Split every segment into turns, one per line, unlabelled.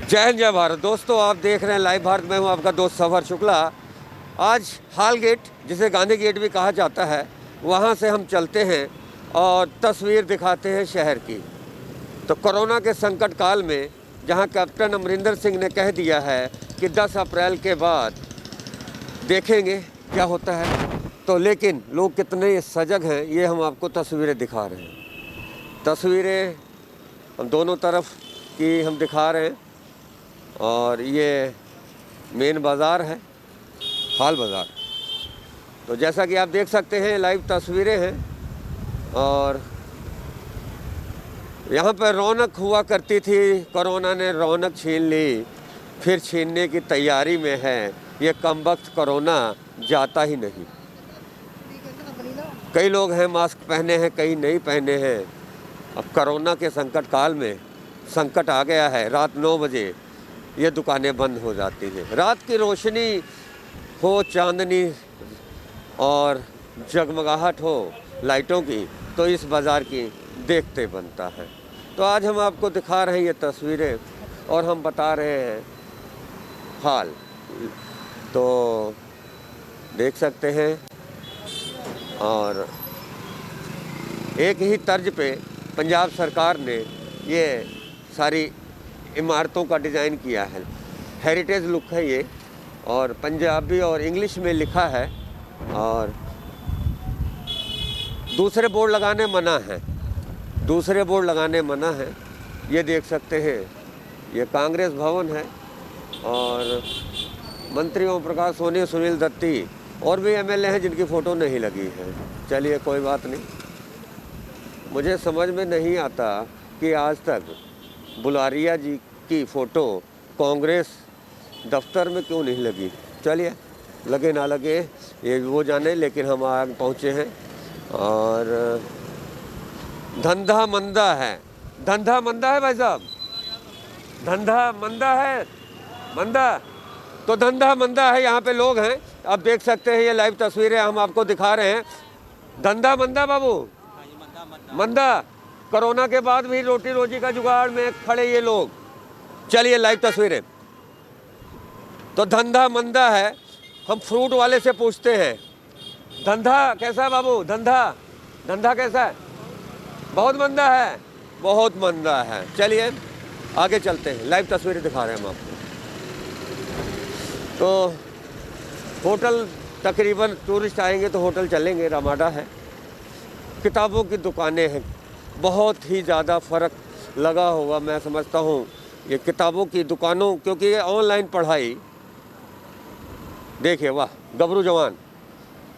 जय हिंद जय भारत। दोस्तों, आप देख रहे हैं लाइव भारत। मैं हूं आपका दोस्त सफर शुक्ला। आज हाल गेट, जिसे गांधी गेट भी कहा जाता है, वहां से हम चलते हैं और तस्वीर दिखाते हैं शहर की। तो कोरोना के संकट काल में जहां कैप्टन अमरिंदर सिंह ने कह दिया है कि 10 अप्रैल के बाद देखेंगे क्या होता है, तो लेकिन लोग कितने सजग हैं ये हम आपको तस्वीरें दिखा रहे हैं। तस्वीरें हम दोनों तरफ की हम दिखा रहे हैं। और ये मेन बाज़ार है, हाल बाज़ार। तो जैसा कि आप देख सकते हैं, लाइव तस्वीरें हैं। और यहाँ पर रौनक हुआ करती थी, कोरोना ने रौनक छीन ली, फिर छीनने की तैयारी में है। ये कमबख्त कोरोना जाता ही नहीं। कई लोग हैं मास्क पहने हैं, कई नहीं पहने हैं। अब कोरोना के संकट काल में संकट आ गया है। रात 9 बजे ये दुकानें बंद हो जाती हैं। रात की रोशनी हो, चांदनी और जगमगाहट हो लाइटों की, तो इस बाज़ार की देखते बनता है। तो आज हम आपको दिखा रहे हैं ये तस्वीरें और हम बता रहे हैं हाल। तो देख सकते हैं। और एक ही तर्ज पे पंजाब सरकार ने ये सारी इमारतों का डिज़ाइन किया है। हेरिटेज लुक है ये, और पंजाबी और इंग्लिश में लिखा है। और दूसरे बोर्ड लगाने मना है, दूसरे बोर्ड लगाने मना है। ये देख सकते हैं, ये कांग्रेस भवन है। और मंत्री ओम प्रकाश सोनी, सुनील दत्ती और भी एमएलए हैं जिनकी फ़ोटो नहीं लगी है। चलिए, कोई बात नहीं। मुझे समझ में नहीं आता कि आज तक बुलारिया जी की फ़ोटो कांग्रेस दफ्तर में क्यों नहीं लगी। चलिए, लगे ना लगे ये वो जाने, लेकिन हम आगे पहुँचे हैं। और धंधा मंदा है, धंधा मंदा है भाई साहब, धंधा मंदा है, मंदा। तो धंधा मंदा है, यहाँ पे लोग हैं, आप देख सकते हैं। ये लाइव तस्वीरें हम आपको दिखा रहे हैं। धंधा मंदा बाबू, मंदा। कोरोना के बाद भी रोटी रोजी का जुगाड़ में खड़े ये लोग। चलिए, लाइव तस्वीरें। तो धंधा मंदा है। हम फ्रूट वाले से पूछते हैं, धंधा कैसा है बाबू? धंधा धंधा कैसा है? बहुत मंदा है, बहुत मंदा है। चलिए आगे चलते हैं, लाइव तस्वीरें दिखा रहे हैं हम आपको। तो होटल, तकरीबन टूरिस्ट आएंगे तो होटल चलेंगे। रामाडा है, किताबों की दुकानें हैं। बहुत ही ज़्यादा फ़र्क लगा होगा, मैं समझता हूँ, ये किताबों की दुकानों, क्योंकि ये ऑनलाइन पढ़ाई। देखिए, वाह, गबरू जवान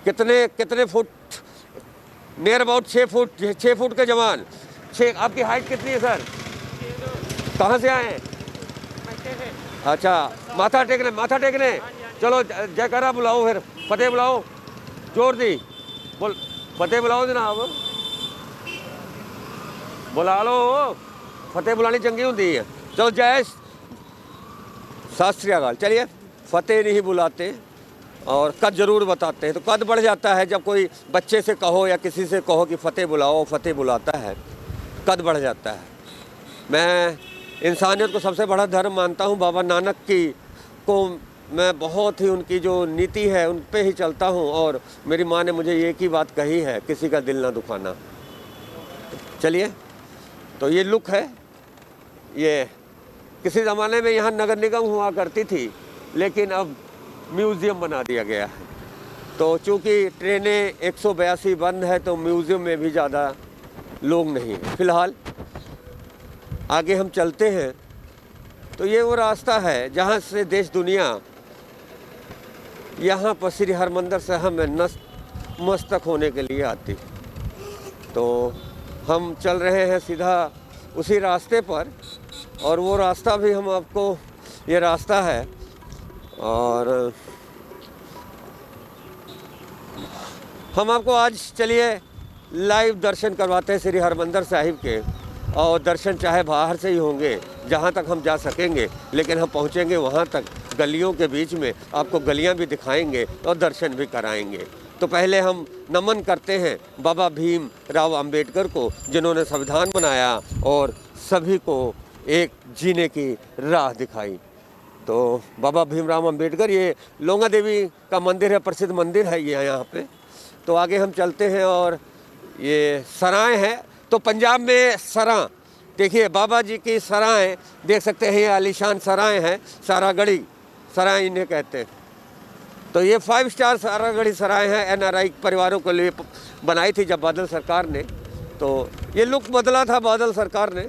कितने फुट, नियर अबाउट 6 फुट के जवान। 6। आपकी हाइट कितनी है सर? कहाँ से आए हैं? अच्छा, माथा टेकने। चलो जयकारा बुलाओ, फिर फतेह बुलाओ, जोर दी बोल, फतेह बुलाओ जनाब, बुला लो। फतेह बुलानी चंगी होती है। चलो, जय सत श्री अकाल। चलिए, फतेह नहीं बुलाते और कद ज़रूर बताते हैं। तो कद बढ़ जाता है जब कोई बच्चे से कहो या किसी से कहो कि फ़तेह बुलाओ, फ़तेह बुलाता है, कद बढ़ जाता है। मैं इंसानियत को सबसे बड़ा धर्म मानता हूँ। बाबा नानक को मैं बहुत ही, उनकी जो नीति है उन पे ही चलता हूँ। और मेरी माँ ने मुझे एक ही बात कही है, किसी का दिल ना दुखाना। चलिए, तो ये लुक है। ये किसी ज़माने में यहाँ नगर निगम हुआ करती थी, लेकिन अब म्यूज़ियम बना दिया गया है। तो चूँकि ट्रेनें 182 बंद है, तो म्यूज़ियम में भी ज़्यादा लोग नहीं हैं फ़िलहाल। आगे हम चलते हैं। तो ये वो रास्ता है जहाँ से देश दुनिया यहाँ पर श्री हरमंदिर साहब में नतमस्तक होने के लिए आती। तो हम चल रहे हैं सीधा उसी रास्ते पर, और वो रास्ता भी हम आपको, ये रास्ता है। और हम आपको आज, चलिए, लाइव दर्शन करवाते हैं श्री हरमंदिर साहिब के। और दर्शन चाहे बाहर से ही होंगे, जहाँ तक हम जा सकेंगे, लेकिन हम पहुँचेंगे वहाँ तक। गलियों के बीच में आपको गलियाँ भी दिखाएंगे और दर्शन भी कराएंगे। तो पहले हम नमन करते हैं बाबा भीम राव अंबेडकर को, जिन्होंने संविधान बनाया और सभी को एक जीने की राह दिखाई। तो बाबा भीमराव अंबेडकर, ये लोंगा देवी का मंदिर है, प्रसिद्ध मंदिर है ये यहाँ पे। तो आगे हम चलते हैं और ये सराय है। तो पंजाब में सराय देखिए, बाबा जी की सराय देख सकते हैं, ये आलीशान सराय है, सारागढ़ी सराय इन्हें कहते हैं। तो ये 5 स्टार सारागढ़ी सराय है, NRI परिवारों के लिए बनाई थी जब बादल सरकार ने। तो ये लुक बदला था बादल सरकार ने।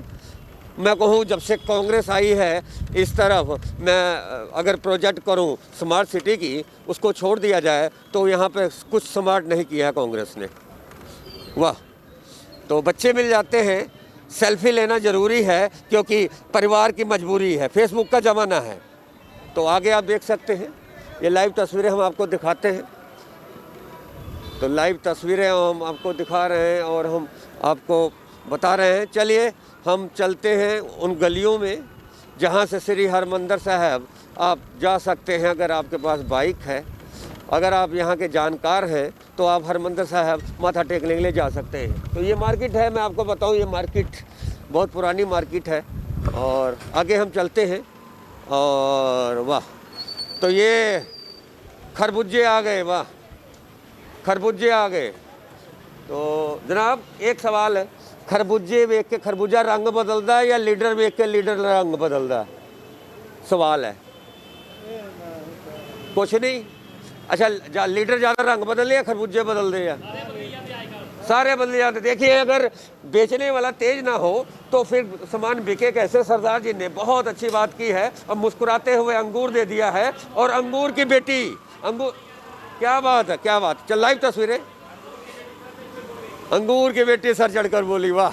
मैं कहूँ जब से कांग्रेस आई है इस तरफ, मैं अगर प्रोजेक्ट करूँ स्मार्ट सिटी की, उसको छोड़ दिया जाए तो यहाँ पे कुछ स्मार्ट नहीं किया है कांग्रेस ने। वाह। तो बच्चे मिल जाते हैं, सेल्फी लेना ज़रूरी है क्योंकि परिवार की मजबूरी है, फेसबुक का ज़माना है। तो आगे आप देख सकते हैं, ये लाइव तस्वीरें हम आपको दिखाते हैं। तो लाइव तस्वीरें हम आपको दिखा रहे हैं और हम आपको बता रहे हैं। चलिए हम चलते हैं उन गलियों में जहाँ से श्री हरमंदिर साहब आप जा सकते हैं। अगर आपके पास बाइक है, अगर आप यहाँ के जानकार हैं, तो आप हरमंदिर साहब माथा टेकने के लिए जा सकते हैं। तो ये मार्केट है, मैं आपको बताऊँ, ये मार्केट बहुत पुरानी मार्केट है। और आगे हम चलते हैं और वाह, तो ये खरबूजे आ गए, वाह खरबूजे आ गए। तो जनाब एक सवाल है, खरबूजे वेख के खरबूजा रंग बदलता है या लीडर वेख के लीडर रंग बदलता है? सवाल है, कुछ नहीं। अच्छा, लीडर ज़्यादा रंग बदल या खरबूजे बदल दे या सारे बदल जाते। देखिए, अगर बेचने वाला तेज ना हो तो फिर सामान बिके कैसे? सरदार जी ने बहुत अच्छी बात की है और मुस्कुराते हुए अंगूर दे दिया है। और अंगूर की बेटी, अंगूर, क्या बात है, क्या बात। चल लाइव तस्वीरें, अंगूर की बेटी सर चढ़कर बोली, वाह।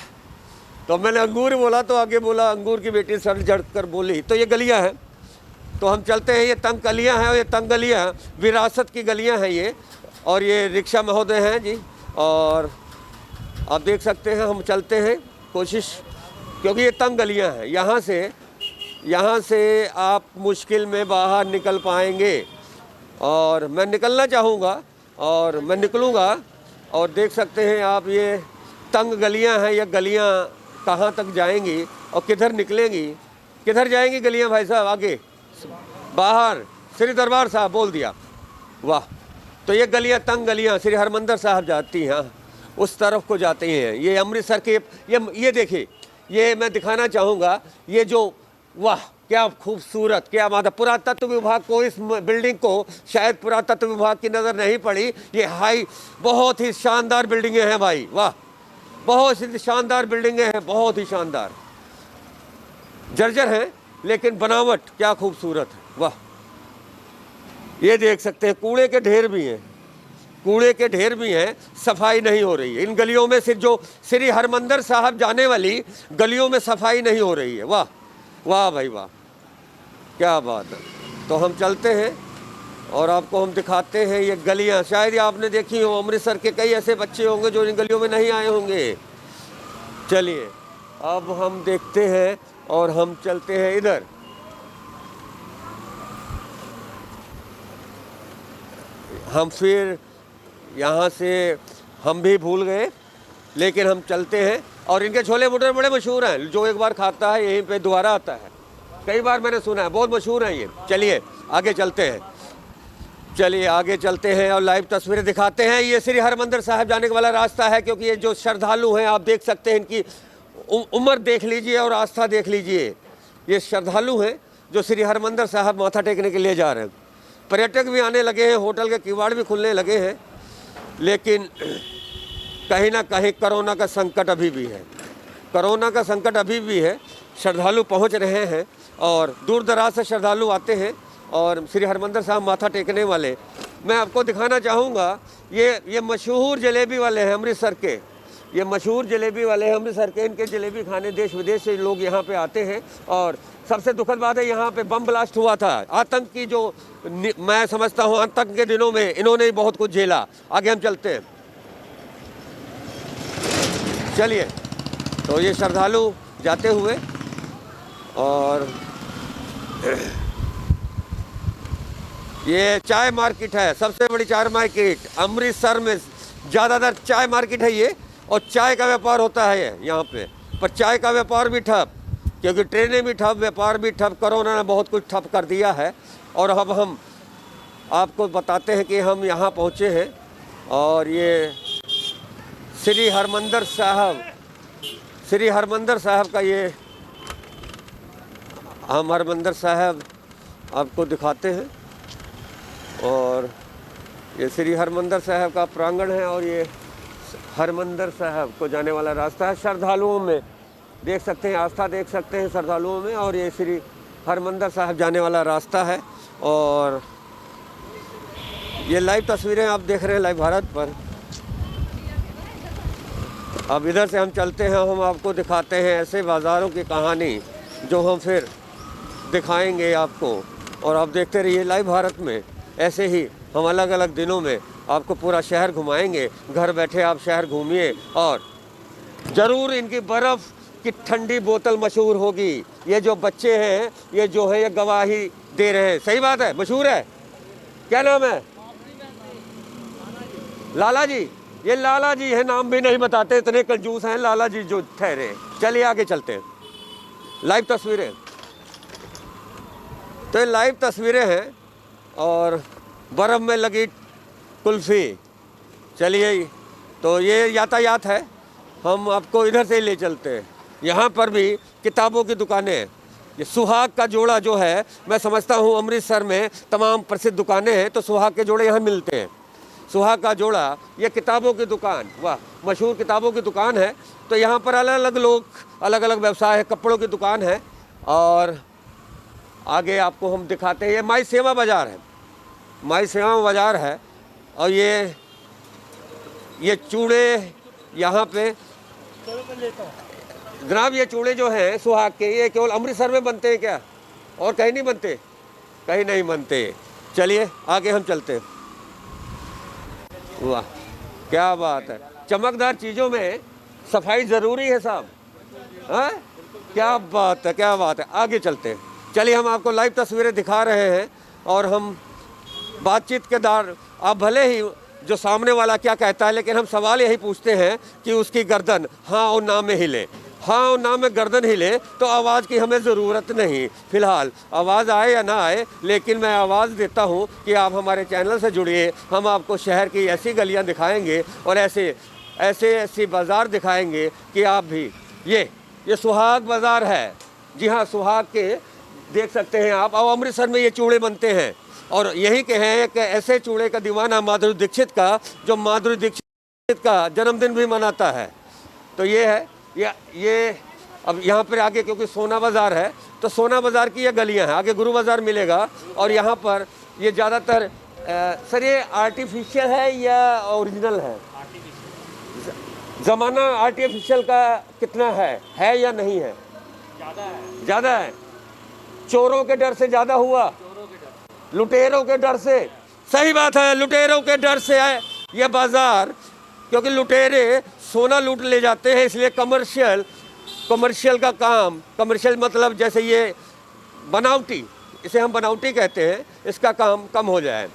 तो मैंने अंगूर बोला तो आगे बोला अंगूर की बेटी सर चढ़कर बोली। तो ये गलियां हैं, तो हम चलते हैं। ये तंग गलियां हैं और ये तंग गलियां विरासत की गलियां हैं ये। और ये रिक्शा महोदय हैं जी, और आप देख सकते हैं हम चलते हैं कोशिश, क्योंकि ये तंग गलियां हैं। यहाँ से आप मुश्किल में बाहर निकल पाएंगे। और मैं निकलना चाहूँगा और मैं निकलूँगा। और देख सकते हैं आप, ये तंग गलियां हैं। ये गलियां कहाँ तक जाएंगी और किधर निकलेंगी, किधर जाएंगी गलियां भाई साहब? आगे बाहर श्री दरबार साहब बोल दिया, वाह। तो ये गलियां, तंग गलियां श्री हरमंदिर साहब जाती हैं, उस तरफ को जाती हैं। ये अमृतसर के, ये देखिए, ये मैं दिखाना चाहूँगा, ये जो, वाह क्या खूबसूरत, क्या बात है। पुरातत्व विभाग को, इस बिल्डिंग को शायद पुरातत्व विभाग की नज़र नहीं पड़ी। ये हाई, बहुत ही शानदार बिल्डिंगें हैं भाई, वाह, बहुत ही शानदार बिल्डिंगें हैं, बहुत ही शानदार। जर्जर हैं लेकिन बनावट क्या खूबसूरत है, वाह। ये देख सकते हैं, कूड़े के ढेर भी हैं, कूड़े के ढेर भी हैं, सफाई नहीं हो रही है इन गलियों में। सिर्फ जो श्री हरमंदिर साहब जाने वाली गलियों में सफाई नहीं हो रही है, वाह वाह भाई वाह, क्या बात है। तो हम चलते हैं और आपको हम दिखाते हैं ये गलियां। शायद ही आपने देखी हो, अमृतसर के कई ऐसे बच्चे होंगे जो इन गलियों में नहीं आए होंगे। चलिए अब हम देखते हैं और हम चलते हैं इधर। हम फिर यहाँ से हम भी भूल गए, लेकिन हम चलते हैं। और इनके छोले भटूरे बड़े मशहूर हैं, जो एक बार खाता है यहीं पे दोबारा आता है। कई बार मैंने सुना है, बहुत मशहूर हैं ये। चलिए आगे चलते हैं, चलिए आगे चलते हैं और लाइव तस्वीरें दिखाते हैं। ये श्री हरमंदिर साहब जाने वाला रास्ता है, क्योंकि ये जो श्रद्धालु हैं आप देख सकते हैं, इनकी उम्र देख लीजिए और आस्था देख लीजिए। ये श्रद्धालु हैं जो श्री हरमंदिर साहब माथा टेकने के लिए जा रहे हैं। पर्यटक भी आने लगे हैं, होटल के किवाड़ भी खुलने लगे हैं, लेकिन कहीं ना कहीं कोरोना का संकट अभी भी है, कोरोना का संकट अभी भी है। श्रद्धालु पहुंच रहे हैं और दूर दराज से श्रद्धालु आते हैं और श्री हरमंदिर साहब माथा टेकने वाले। मैं आपको दिखाना चाहूँगा, ये मशहूर जलेबी वाले हैं अमृतसर के, ये मशहूर जलेबी वाले हैं अमृतसर के। इनके जलेबी खाने देश विदेश से लोग यहाँ पे आते हैं। और सबसे दुखद बात है, यहाँ पे बम ब्लास्ट हुआ था, आतंक की जो मैं समझता हूँ आतंक के दिनों में इन्होंने बहुत कुछ झेला। आगे हम चलते हैं, चलिए। तो ये श्रद्धालु जाते हुए, और ये चाय मार्केट है, सबसे बड़ी चाय मार्केट अमृतसर में, ज़्यादातर चाय मार्केट है ये, और चाय का व्यापार होता है यहाँ पे। पर चाय का व्यापार भी ठप, क्योंकि ट्रेनें भी ठप, व्यापार भी ठप, कोरोना ने बहुत कुछ ठप कर दिया है। और अब हम आपको बताते हैं कि हम यहाँ पहुँचे हैं और ये श्री हरमंदिर साहब का ये हम हरमंदिर साहब आपको दिखाते हैं। और ये श्री हरमंदिर साहब का प्रांगण है और ये हरमंदिर साहब को जाने वाला रास्ता है। श्रद्धालुओं में देख सकते हैं, आस्था देख सकते हैं श्रद्धालुओं में। और ये श्री हरमंदिर साहब जाने वाला रास्ता है। और ये लाइव तस्वीरें आप देख रहे हैं लाइव भारत पर। अब इधर से हम चलते हैं, हम आपको दिखाते हैं ऐसे बाज़ारों की कहानी जो हम फिर दिखाएंगे आपको। और आप देखते रहिए लाइव भारत में। ऐसे ही हम अलग अलग दिनों में आपको पूरा शहर घुमाएंगे। घर बैठे आप शहर घूमिए और ज़रूर इनकी बर्फ़ की ठंडी बोतल मशहूर होगी। ये जो बच्चे हैं ये जो है ये गवाही दे रहे हैं। सही बात है, मशहूर है। क्या नाम है? लाला जी। ये लाला जी है, नाम भी नहीं बताते, इतने कंजूस हैं लाला जी जो ठहरे। चलिए आगे चलते हैं। लाइव तस्वीरें, तो ये लाइव तस्वीरें हैं और बर्फ़ में लगी कुल्फ़ी। चलिए, तो ये यातायात है, हम आपको इधर से ही ले चलते हैं। यहाँ पर भी किताबों की दुकानें हैं। ये सुहाग का जोड़ा जो है, मैं समझता हूँ अमृतसर में तमाम प्रसिद्ध दुकानें हैं, तो सुहाग के जोड़े यहाँ मिलते हैं। सुहाग का जोड़ा, ये किताबों की दुकान, वाह, मशहूर किताबों की दुकान है। तो यहाँ पर अलग अलग लोग, अलग अलग व्यवसाय है। कपड़ों की दुकान है। और आगे आपको हम दिखाते हैं, ये माई सेवा बाज़ार है, माई सेवा बाज़ार है। और ये चूड़े यहाँ पे जनाब, ये चूड़े जो हैं सुहाग के, ये केवल अमृतसर में बनते हैं क्या? और कहीं नहीं बनते? कहीं नहीं बनते। चलिए आगे हम चलते हैं। वाह, क्या बात है। चमकदार चीज़ों में सफाई ज़रूरी है साहब। हाँ, क्या बात है, क्या बात है। आगे चलते हैं। चलिए, हम आपको लाइव तस्वीरें दिखा रहे हैं और हम बातचीत के दौर, आप भले ही जो सामने वाला क्या कहता है, लेकिन हम सवाल यही पूछते हैं कि उसकी गर्दन हाँ और ना में हिले। हाँ और ना में गर्दन हिले तो आवाज़ की हमें ज़रूरत नहीं। फ़िलहाल आवाज़ आए या ना आए, लेकिन मैं आवाज़ देता हूँ कि आप हमारे चैनल से जुड़िए। हम आपको शहर की ऐसी गलियाँ दिखाएंगे और ऐसे बाज़ार दिखाएंगे कि आप भी। ये सुहाग बाज़ार है। जी हाँ, सुहाग के देख सकते हैं आप। और अमृतसर में ये चूड़े बनते हैं और यही के हैं कि ऐसे चूड़े का दीवाना माधुरी दीक्षित का, जो माधुरी दीक्षित का जन्मदिन भी मनाता है। तो ये है ये अब यहाँ पर आगे, क्योंकि सोना बाज़ार है तो सोना बाज़ार की ये गलियाँ हैं। आगे गुरु बाज़ार मिलेगा। और यहाँ पर ये ज़्यादातर सर, ये आर्टिफिशियल है या ओरिजिनल है? ज़माना आर्टिफिशियल का कितना है या नहीं है? ज़्यादा है। चोरों के डर से ज़्यादा हुआ, लुटेरों के डर से। सही बात है, लुटेरों के डर से है ये बाज़ार, क्योंकि लुटेरे सोना लूट ले जाते हैं। इसलिए कमर्शियल का काम, कमर्शियल मतलब जैसे ये बनावटी, इसे हम बनावटी कहते हैं, इसका काम कम हो जाए।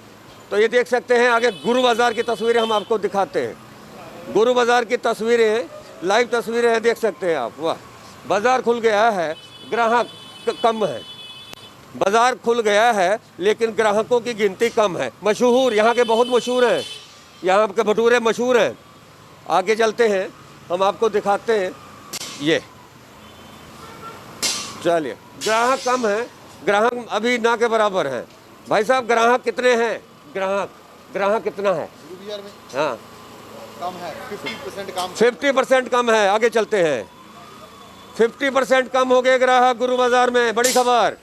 तो ये देख सकते हैं आगे गुरु बाज़ार की तस्वीरें हम आपको दिखाते हैं। गुरु बाज़ार की तस्वीरें, लाइव तस्वीरें हैं, देख सकते हैं आप। वाह, बाज़ार खुल गया है, ग्राहक कम है। बाज़ार खुल गया है लेकिन ग्राहकों की गिनती कम है। मशहूर, यहाँ के बहुत मशहूर हैं, यहाँ के भटूरे मशहूर हैं। आगे चलते हैं, हम आपको दिखाते हैं। ये चलिए, ग्राहक कम है, ग्राहक अभी ना के बराबर हैं। भाई साहब, ग्राहक कितने हैं? ग्राहक कितना है? हाँ,
कम है, 50% कम।
50% कम है। आगे चलते हैं। 50% कम हो गए ग्राहक गुरु बाज़ार में। बड़ी खबर,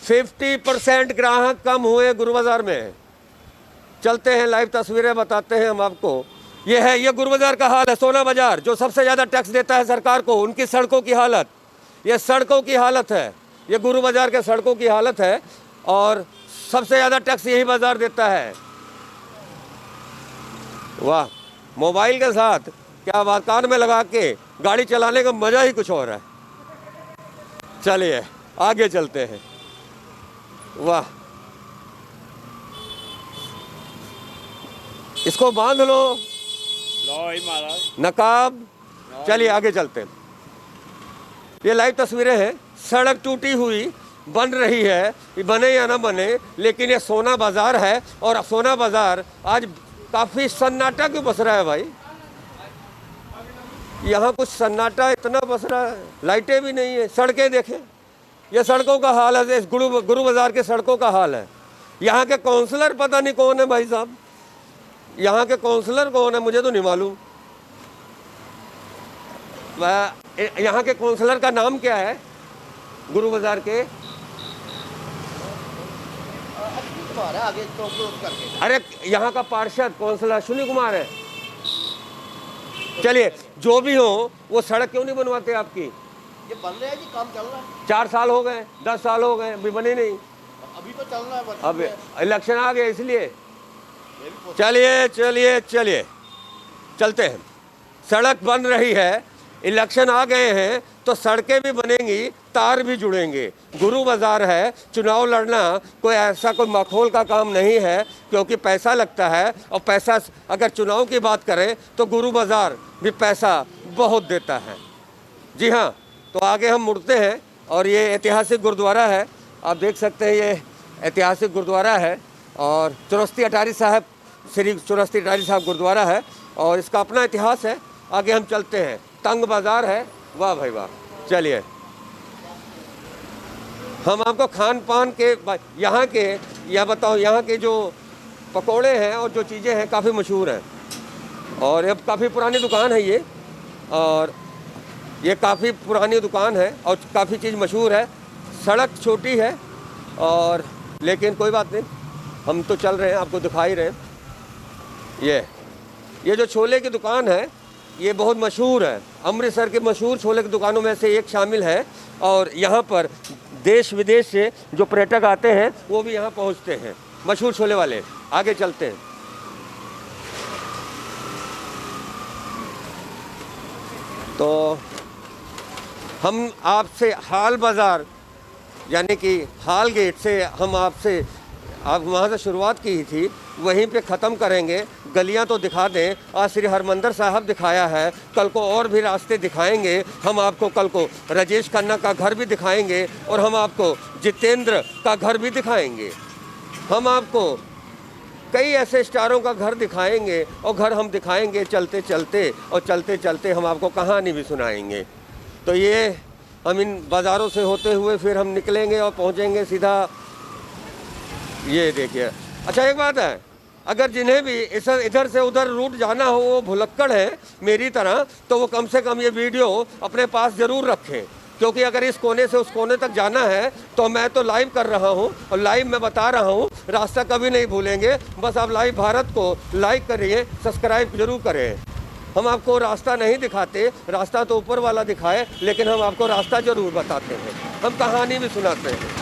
50% ग्राहक कम हुए गुरु बाज़ार में। चलते हैं, लाइव तस्वीरें बताते हैं हम आपको। ये गुरु बाज़ार का हाल है। सोना बाज़ार जो सबसे ज़्यादा टैक्स देता है सरकार को, उनकी सड़कों की हालत, ये सड़कों की हालत है। ये गुरु बाज़ार के सड़कों की हालत है और सबसे ज़्यादा टैक्स यही बाज़ार देता है। वाह, मोबाइल के साथ क्या बात, कान में लगा के गाड़ी चलाने का मज़ा ही कुछ और है। चलिए आगे चलते हैं। वाह, इसको बांध लो नकाब। चलिए आगे चलते हैं। ये लाइव तस्वीरें हैं। सड़क टूटी हुई बन रही है, ये बने या ना बने, लेकिन ये सोना बाज़ार है और सोना बाज़ार आज काफ़ी सन्नाटा क्यों बस रहा है भाई? यहाँ कुछ सन्नाटा इतना बस रहा है, लाइटें भी नहीं है, सड़कें देखें, ये सड़कों का हाल है, इस गुरु बाज़ार के सड़कों का हाल है। यहाँ के काउंसलर पता नहीं कौन है भाई साहब, यहाँ के काउंसलर कौन है मुझे तो नहीं मालूम। यहाँ के काउंसलर का नाम क्या है गुरु बाज़ार के?
आगे करके।
अरे यहाँ का पार्षद काउंसलर अश्विनी कुमार है। चलिए जो भी हो, वो सड़क क्यों नहीं बनवाते आपकी?
ये बन रहा है जी, काम चल रहा है।
4 साल हो गए, 10 साल हो गए, अभी बने नहीं।
अभी तो चल रहा है,
अब इलेक्शन आ गए इसलिए। चलिए चलिए चलिए चलते हैं। सड़क बन रही है, इलेक्शन आ गए हैं तो सड़कें भी बनेंगी, तार भी जुड़ेंगे। गुरु बाज़ार है, चुनाव लड़ना कोई ऐसा कोई मखौल का काम नहीं है, क्योंकि पैसा लगता है और पैसा अगर चुनाव की बात करें तो गुरु बाज़ार भी पैसा बहुत देता है। जी हाँ, तो आगे हम मुड़ते हैं और ये ऐतिहासिक गुरुद्वारा है, आप देख सकते हैं ये ऐतिहासिक गुरुद्वारा है और चौरस्ती अटारी साहब, श्री चौरस्ती अटारी साहब गुरुद्वारा है और इसका अपना इतिहास है। आगे हम चलते हैं, तंग बाज़ार है, वाह भाई वाह। चलिए हम आपको खान पान के यहाँ के, यह बताओ, यहाँ के जो पकोड़े हैं और जो चीज़ें हैं काफ़ी मशहूर हैं और अब काफ़ी पुरानी दुकान है ये, और ये काफ़ी पुरानी दुकान है और काफ़ी चीज़ मशहूर है। सड़क छोटी है और लेकिन कोई बात नहीं, हम तो चल रहे हैं, आपको दिखाई रहे हैं। ये जो छोले की दुकान है ये बहुत मशहूर है, अमृतसर के मशहूर छोले की दुकानों में से एक शामिल है और यहाँ पर देश विदेश से जो पर्यटक आते हैं वो भी यहाँ पहुँचते हैं, मशहूर छोले वाले। आगे चलते हैं। तो हम आपसे हाल बाज़ार यानी कि हाल गेट से हम आपसे आप वहाँ से शुरुआत की थी, वहीं पे ख़त्म करेंगे। गलियाँ तो दिखा दें, आज श्री हरमंदिर साहब दिखाया है, कल को और भी रास्ते दिखाएंगे हम आपको। कल को राजेश खन्ना का घर भी दिखाएंगे और हम आपको जितेंद्र का घर भी दिखाएंगे। हम आपको कई ऐसे स्टारों का घर दिखाएंगे और घर हम दिखाएंगे चलते चलते, और चलते चलते हम आपको कहानी भी सुनाएंगे। तो ये हम इन बाज़ारों से होते हुए फिर हम निकलेंगे और पहुँचेंगे सीधा, ये देखिए। अच्छा एक बात है, अगर जिन्हें भी इधर से उधर रूट जाना हो, वो भुलक्कड़ है मेरी तरह, तो वो कम से कम ये वीडियो अपने पास ज़रूर रखें, क्योंकि अगर इस कोने से उस कोने तक जाना है तो मैं तो लाइव कर रहा हूँ और लाइव मैं बता रहा हूँ, रास्ता कभी नहीं भूलेंगे। बस आप लाइव भारत को लाइक करिए, सब्सक्राइब जरूर करें। हम आपको रास्ता नहीं दिखाते, रास्ता तो ऊपर वाला दिखाए, लेकिन हम आपको रास्ता ज़रूर बताते हैं। हम कहानी भी सुनाते हैं,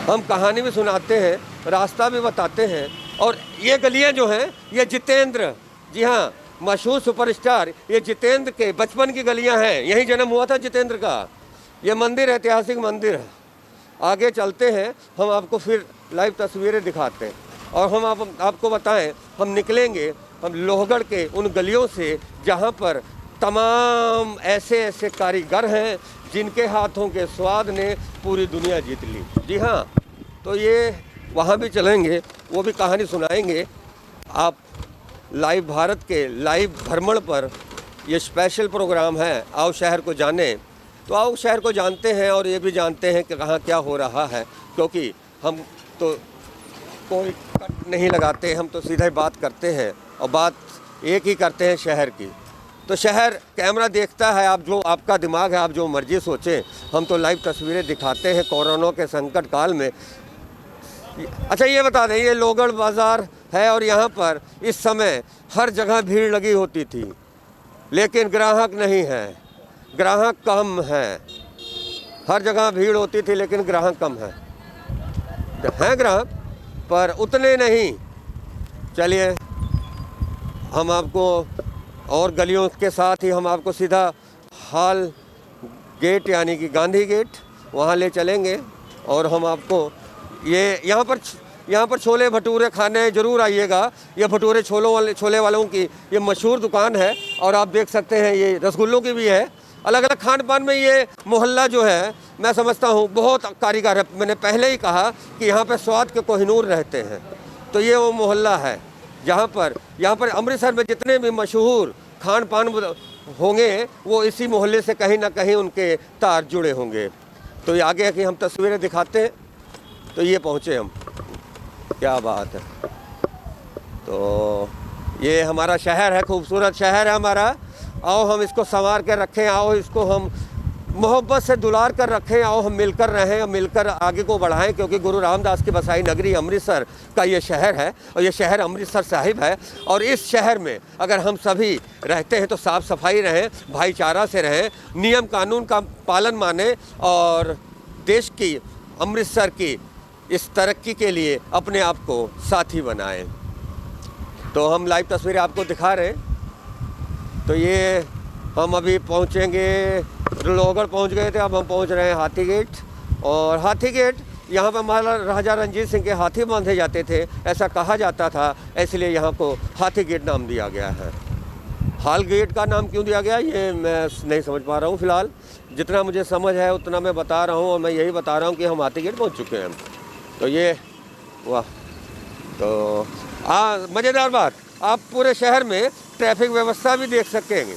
हम कहानी भी सुनाते हैं, रास्ता भी बताते हैं। और ये गलियां जो हैं ये जितेंद्र, जी हाँ, मशहूर सुपरस्टार, ये जितेंद्र के बचपन की गलियां हैं, यहीं जन्म हुआ था जितेंद्र का। ये मंदिर ऐतिहासिक मंदिर है। आगे चलते हैं, हम आपको फिर लाइव तस्वीरें दिखाते हैं और हम आपको बताएं, हम निकलेंगे हम लोहगढ़ के उन गलियों से जहाँ पर तमाम ऐसे ऐसे कारीगर हैं जिनके हाथों के स्वाद ने पूरी दुनिया जीत ली। जी हाँ, तो ये वहाँ भी चलेंगे, वो भी कहानी सुनाएंगे। आप लाइव भारत के लाइव भ्रमण पर ये स्पेशल प्रोग्राम है, आओ शहर को जाने। तो आओ शहर को जानते हैं और ये भी जानते हैं कि कहाँ क्या हो रहा है, क्योंकि हम तो कोई कट नहीं लगाते, हम तो सीधे बात करते हैं और बात एक ही करते हैं शहर की। तो शहर कैमरा देखता है, आप जो आपका दिमाग है आप जो मर्जी सोचें, हम तो लाइव तस्वीरें दिखाते हैं कोरोना के संकट काल में। अच्छा ये बता दें, ये लोहगढ़ बाज़ार है और यहाँ पर इस समय हर जगह भीड़ लगी होती थी, लेकिन ग्राहक नहीं है, ग्राहक कम है। हर जगह भीड़ होती थी लेकिन ग्राहक कम है ग्राहक पर उतने नहीं। चलिए हम आपको और गलियों के साथ ही हम आपको सीधा हाल गेट यानी कि गांधी गेट वहाँ ले चलेंगे और हम आपको ये यहाँ पर छोले भटूरे खाने ज़रूर आइएगा। ये भटूरे छोले वालों की ये मशहूर दुकान है और आप देख सकते हैं ये रसगुल्लों की भी है अलग अलग खान पान में ये मोहल्ला जो है मैं समझता हूँ बहुत कारीगर है। मैंने पहले ही कहा कि यहाँ पे स्वाद के कोहिनूर रहते हैं, तो ये वो मोहल्ला है जहाँ पर अमृतसर में जितने भी मशहूर खान पान होंगे वो इसी मोहल्ले से कहीं ना कहीं उनके तार जुड़े होंगे। तो ये आगे की हम तस्वीरें दिखाते हैं। तो ये पहुँचे हम, क्या बात है। तो ये हमारा शहर है, खूबसूरत शहर है हमारा। आओ हम इसको संवार कर रखें, आओ इसको हम मोहब्बत से दुलार कर रखें, आओ हम मिलकर रहें, मिलकर आगे को बढ़ाएं, क्योंकि गुरु रामदास की बसाई नगरी अमृतसर का ये शहर है और ये शहर अमृतसर साहिब है। और इस शहर में अगर हम सभी रहते हैं तो साफ़ सफाई रहें, भाईचारा से रहें, नियम कानून का पालन माने और देश की, अमृतसर की इस तरक्की के लिए अपने आप को साथी बनाएं। तो हम लाइव तस्वीरें आपको दिखा रहे हैं। तो ये हम अभी पहुंचेंगे, लोहगढ़ पहुंच गए थे, अब हम पहुंच रहे हैं हाथी गेट। और हाथी गेट यहाँ पर महाराजा रंजीत सिंह के हाथी बांधे जाते थे, ऐसा कहा जाता था, इसलिए यहाँ को हाथी गेट नाम दिया गया है। हाल गेट का नाम क्यों दिया गया ये मैं नहीं समझ पा रहा हूँ फ़िलहाल। जितना मुझे समझ है उतना मैं बता रहा हूँ, और मैं यही बता रहा हूँ कि हम हाथी गेट पहुँच चुके हैं। तो ये वाह, तो मज़ेदार बात, आप पूरे शहर में ट्रैफिक व्यवस्था भी देख सकेंगे।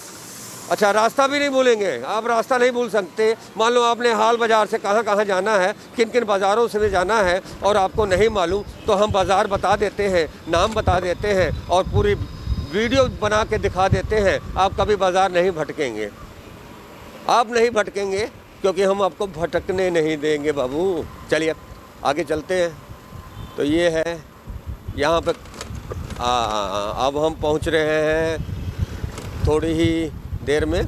अच्छा, रास्ता भी नहीं भूलेंगे, आप रास्ता नहीं भूल सकते। मान लो आपने हाल बाज़ार से कहाँ कहाँ जाना है, किन किन बाज़ारों से भी जाना है और आपको नहीं मालूम, तो हम बाज़ार बता देते हैं, नाम बता देते हैं और पूरी वीडियो बना के दिखा देते हैं। आप कभी बाज़ार नहीं भटकेंगे, आप नहीं भटकेंगे, क्योंकि हम आपको भटकने नहीं देंगे बाबू। चलिए आगे चलते हैं। तो ये है यहाँ पर अब हम पहुँच रहे हैं थोड़ी ही देर में।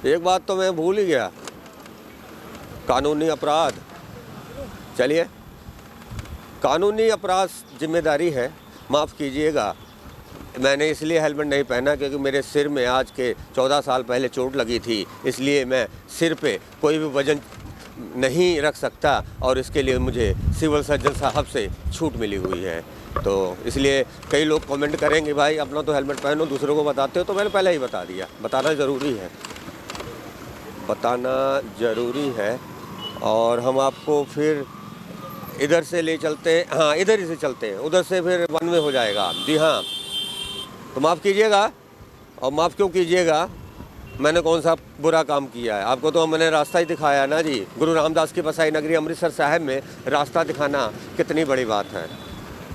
एक बात तो मैं भूल ही गया, कानूनी अपराध। चलिए, कानूनी अपराध जिम्मेदारी है, माफ़ कीजिएगा। मैंने इसलिए हेलमेट नहीं पहना क्योंकि मेरे सिर में आज के 14 साल पहले चोट लगी थी, इसलिए मैं सिर पे कोई भी वज़न नहीं रख सकता और इसके लिए मुझे सिविल सर्जन साहब से छूट मिली हुई है। तो इसलिए कई लोग कमेंट करेंगे भाई अपना तो हेलमेट पहनो, दूसरों को बताते हो, तो मैंने पहले ही बता दिया। बताना ज़रूरी है, बताना ज़रूरी है। और हम आपको फिर इधर से ले चलते हैं, हाँ इधर ही से चलते हैं, उधर से फिर वन वे हो जाएगा। जी हाँ, तो माफ़ कीजिएगा। और माफ़ क्यों कीजिएगा, मैंने कौन सा बुरा काम किया है? आपको तो मैंने रास्ता ही दिखाया ना जी। गुरु रामदास की बसाई नगरी अमृतसर साहिब में रास्ता दिखाना कितनी बड़ी बात है।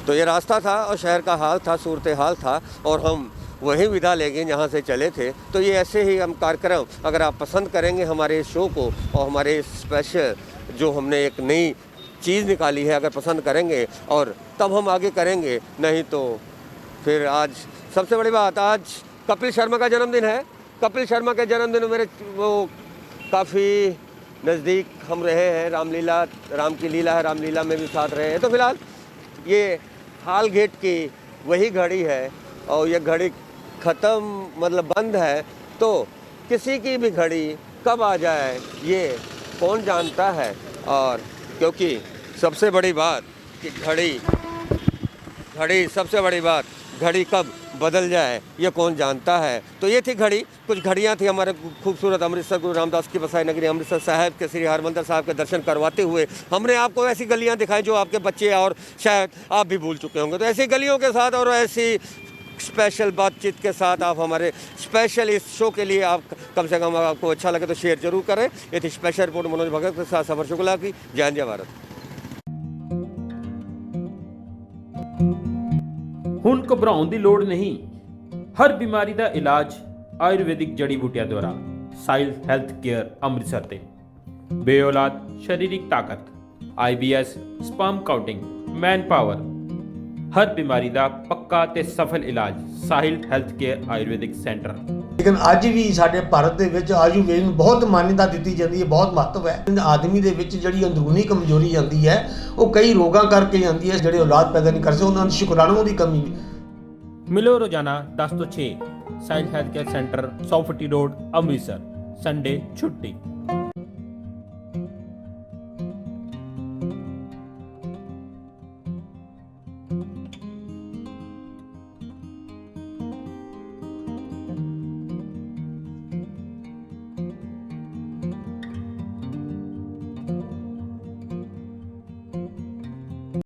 तो ये रास्ता था और शहर का हाल था, सूरत हाल था, और हम वहीं विदा ले गए जहाँ से चले थे। तो ये ऐसे ही हम कार्यक्रम, अगर आप पसंद करेंगे हमारे इस शो को और हमारे स्पेशल जो हमने एक नई चीज़ निकाली है, अगर पसंद करेंगे और तब हम आगे करेंगे, नहीं तो फिर आज सबसे बड़ी बात, आज कपिल शर्मा का जन्मदिन है। कपिल शर्मा के जन्मदिन मेरे वो काफ़ी नज़दीक हम रहे हैं, रामलीला, राम की लीला है, रामलीला में भी साथ रहे हैं। तो फिलहाल ये हाल गेट की वही घड़ी है और ये घड़ी ख़त्म मतलब बंद है, तो किसी की भी घड़ी कब आ जाए ये कौन जानता है। और क्योंकि सबसे बड़ी बात कि घड़ी सबसे बड़ी बात, घड़ी कब बदल जाए ये कौन जानता है। तो ये थी घड़ी, कुछ घड़ियाँ थी हमारे खूबसूरत अमृतसर गुरु रामदास की बसाई नगरी अमृतसर साहिब के श्री हरमंदिर साहब के दर्शन करवाते हुए हमने आपको ऐसी गलियाँ दिखाई जो आपके बच्चे और शायद आप भी भूल चुके होंगे। तो ऐसी गलियों के साथ और ऐसी स्पेशल बातचीत के साथ आप हमारे स्पेशल इस शो के लिए आप कम से कम आपको अच्छा लगे तो शेयर जरूर करें। ये थी स्पेशल रिपोर्ट मनोज भगत के साथ सफर शुक्ला की। जय हिंद, जय भारत।
ਹੁਣ ਘਬਰਾਉਣ ਦੀ ਲੋੜ ਨਹੀਂ, ਹਰ ਬਿਮਾਰੀ ਦਾ ਇਲਾਜ ਆਯੁਰਵੈਦਿਕ ਜੜੀ ਬੂਟੀਆਂ ਦੁਆਰਾ। ਸਾਇਲ ਹੈਲਥ ਕੇਅਰ ਅੰਮ੍ਰਿਤਸਰ ਤੇ ਬੇਔਲਾਦ ਸਰੀਰਕ ਤਾਕਤ, IBS, sperm counting, man power, ਹਰ ਬਿਮਾਰੀ ਦਾ ਪੱਕਾ ਤੇ ਸਫਲ ਇਲਾਜ Sahil health care Ayurvedic centre.
ਲੇਕਿਨ ਅੱਜ ਵੀ ਸਾਡੇ ਭਾਰਤ ਦੇ ਵਿੱਚ ਆਯੁਰਵੇਦ ਨੂੰ ਬਹੁਤ ਮਾਨਤਾ ਦਿੱਤੀ ਜਾਂਦੀ ਹੈ, ਬਹੁਤ ਮਹੱਤਵ ਹੈ। ਆਦਮੀ ਦੇ ਵਿੱਚ ਜਿਹੜੀ ਅੰਦਰੂਨੀ ਕਮਜ਼ੋਰੀ ਜਾਂਦੀ ਹੈ ਉਹ ਕਈ ਰੋਗਾਂ ਕਰਕੇ ਜਾਂਦੀ ਹੈ, ਜਿਹੜੇ ਔਲਾਦ ਪੈਦਾ ਨਹੀਂ ਕਰ ਸਕਦੇ, ਉਹਨਾਂ ਨੂੰ ਸ਼ੁਕਰਾਣੂਆਂ ਦੀ ਕਮੀ।
ਮਿਲੋ ਰੋਜ਼ਾਨਾ 10 ਤੋਂ 6 ਸਾਇਲ ਹੈਲਥ ਕੇਅਰ ਸੈਂਟਰ 100 ਫੁੱਟੀ ਰੋਡ ਅੰਮ੍ਰਿਤਸਰ, ਸੰਡੇ ਛੁੱਟੀ।